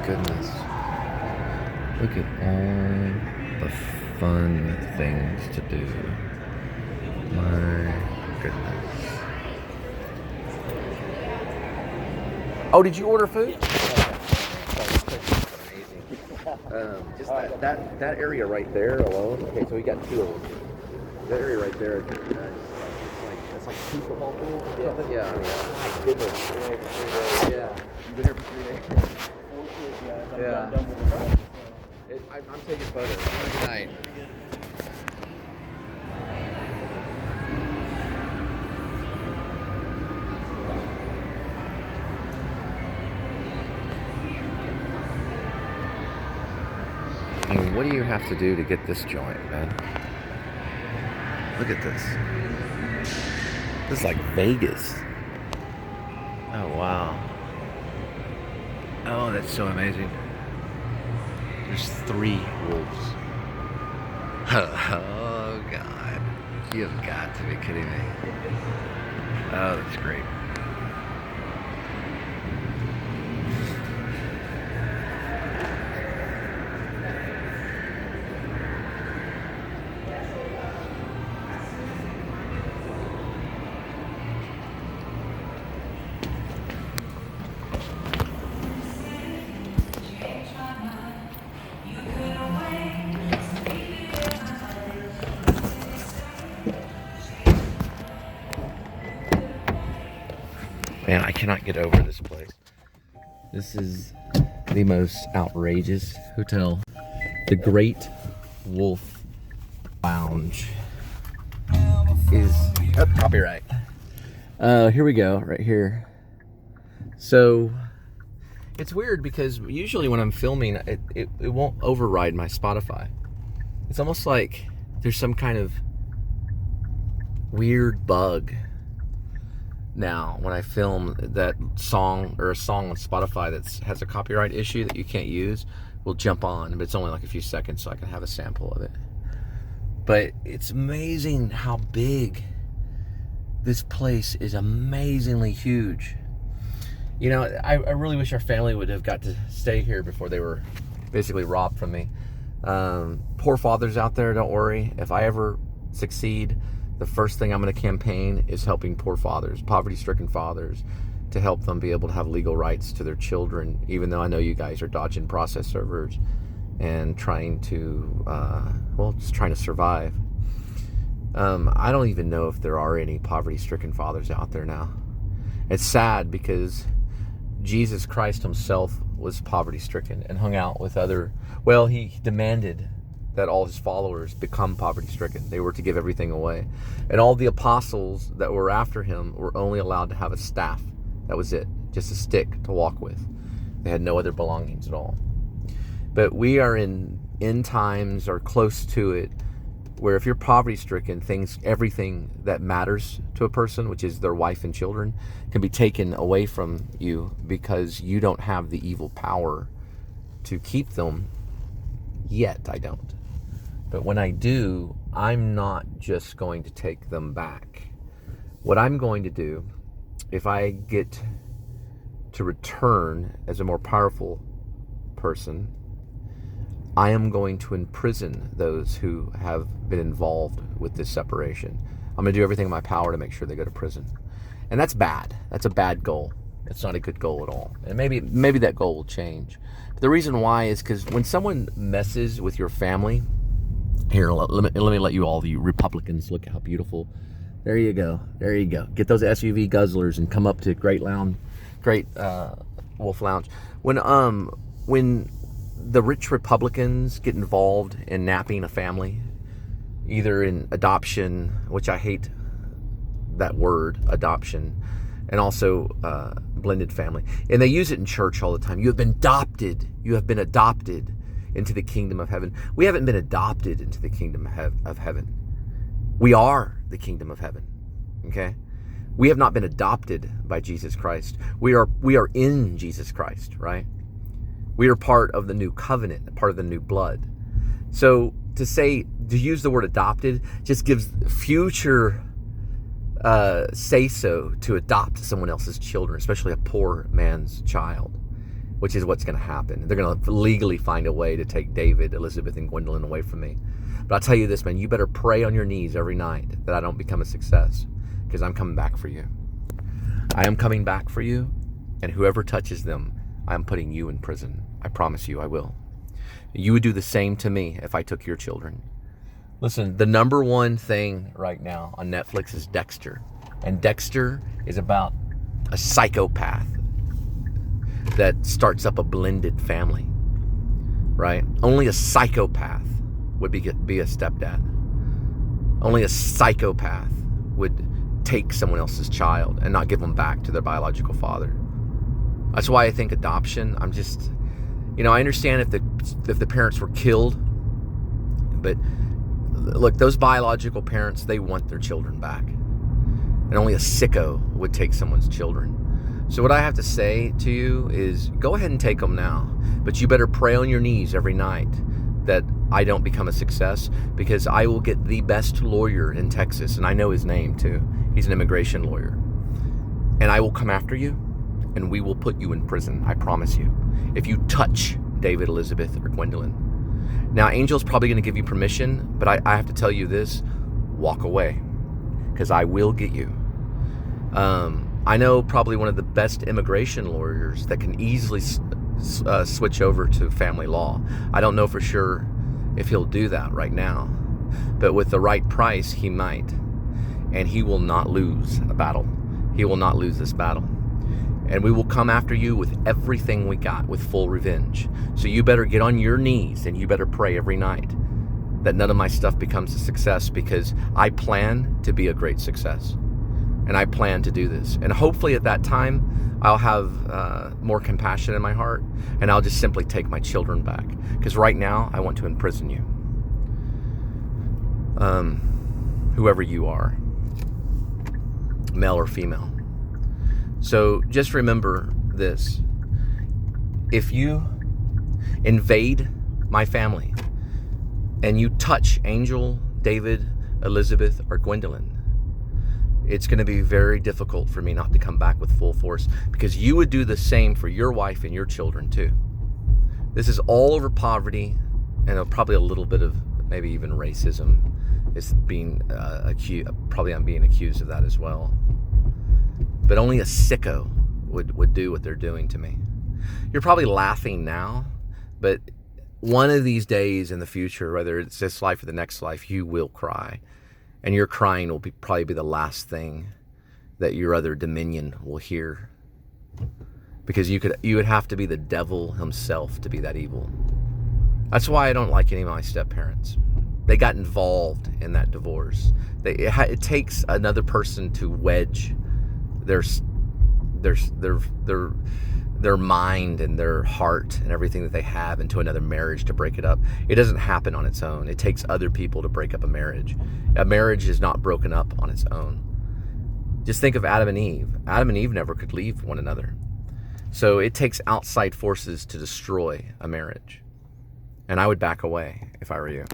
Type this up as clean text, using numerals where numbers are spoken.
goodness. Look at all the fun things to do. My goodness. Oh, did you order food? Just that area right there alone. Okay, so we got two of them. That area right there, it's like two football pools or something. Yeah, I mean, my goodness. Yeah, you've been here for 3 days. Yeah. I'm taking photos. Good night. I mean, what do you have to do to get this joint, man? Look at this. This is like Vegas. Oh, wow. Oh, that's so amazing. There's 3 wolves. Oh, God. You've got to be kidding me. Oh, that's great. Man, I cannot get over this place. This is the most outrageous hotel. The Great Wolf Lounge is copyright. Here we go, right here. So it's weird because usually when I'm filming, it won't override my Spotify. It's almost like there's some kind of weird bug now when I film that song or a song on Spotify that has a copyright issue that you can't use, will jump on, but it's only like a few seconds so I can have a sample of it. But it's amazing how big this place is. Amazingly huge. You know, I really wish our family would have got to stay here before they were basically robbed from me. Poor fathers out there, don't worry. If I ever succeed, the first thing I'm going to campaign is helping poor fathers, poverty-stricken fathers, to help them be able to have legal rights to their children, even though I know you guys are dodging process servers and trying to, just trying to survive. I don't even know if there are any poverty-stricken fathers out there now. It's sad because Jesus Christ himself was poverty-stricken and hung out with he demanded that all his followers become poverty-stricken. They were to give everything away. And all the apostles that were after him were only allowed to have a staff. That was it. Just a stick to walk with. They had no other belongings at all. But we are in end times or close to it, where if you're poverty-stricken, everything that matters to a person, which is their wife and children, can be taken away from you because you don't have the evil power to keep them. Yet I don't. But when I do, I'm not just going to take them back. What I'm going to do, if I get to return as a more powerful person, I am going to imprison those who have been involved with this separation. I'm going to do everything in my power to make sure they go to prison. And that's bad. That's a bad goal. It's not a good goal at all. And maybe that goal will change. But the reason why is because when someone messes with your family, here, let me let you all, you Republicans, look how beautiful. There you go. There you go. Get those SUV guzzlers and come up to Great Wolf Lounge. When the rich Republicans get involved in napping a family, either in adoption, which I hate that word, adoption, and also blended family. And they use it in church all the time. You have been adopted. You have been adopted into the kingdom of heaven. We haven't been adopted into the kingdom of heaven. We are the kingdom of heaven. Okay? We have not been adopted by Jesus Christ. We are in Jesus Christ, right? We are part of the new covenant, part of the new blood. So to use the word adopted just gives future say so to adopt someone else's children, especially a poor man's child. which is what's going to happen. They're going to legally find a way to take David, Elizabeth, and Gwendolyn away from me. But I'll tell you this, man, you better pray on your knees every night that I don't become a success, because I'm coming back for you. I am coming back for you, and whoever touches them, I'm putting you in prison. I promise you I will. You would do the same to me if I took your children. Listen, the number one thing right now on Netflix is Dexter. And Dexter is about a psychopath that starts up a blended family, right? Only a psychopath would be a stepdad. Only a psychopath would take someone else's child and not give them back to their biological father. That's why I think adoption, I understand if the parents were killed, but look, those biological parents, they want their children back. And only a sicko would take someone's children. So what I have to say to you is go ahead and take them now, but you better pray on your knees every night that I don't become a success, because I will get the best lawyer in Texas, and I know his name too. He's an immigration lawyer. And I will come after you, and we will put you in prison, I promise you, if you touch David, Elizabeth, or Gwendolyn. Now, Angel's probably going to give you permission, but I have to tell you this, walk away, because I will get you. I know probably one of the best immigration lawyers that can easily switch over to family law. I don't know for sure if he'll do that right now, but with the right price, he might. And he will not lose a battle. He will not lose this battle. And we will come after you with everything we got, with full revenge. So you better get on your knees and you better pray every night that none of my stuff becomes a success, because I plan to be a great success. And I plan to do this. And hopefully at that time, I'll have more compassion in my heart, and I'll just simply take my children back. Because right now, I want to imprison you. Whoever you are, male or female. So just remember this. If you invade my family and you touch Angel, David, Elizabeth, or Gwendolyn, it's going to be very difficult for me not to come back with full force, because you would do the same for your wife and your children too. This is all over poverty, and probably a little bit of maybe even racism is being accused. Probably I'm being accused of that as well. But only a sicko would do what they're doing to me. You're probably laughing now, but one of these days in the future, whether it's this life or the next life, you will cry. And your crying will probably be the last thing that your other dominion will hear. Because you would have to be the devil himself to be that evil. That's why I don't like any of my step-parents. They got involved in that divorce. It takes another person to wedge their mind and their heart and everything that they have into another marriage to break it up. It doesn't happen on its own. It takes other people to break up a marriage. A marriage is not broken up on its own. Just think of Adam and Eve. Adam and Eve never could leave one another. So it takes outside forces to destroy a marriage. And I would back away if I were you.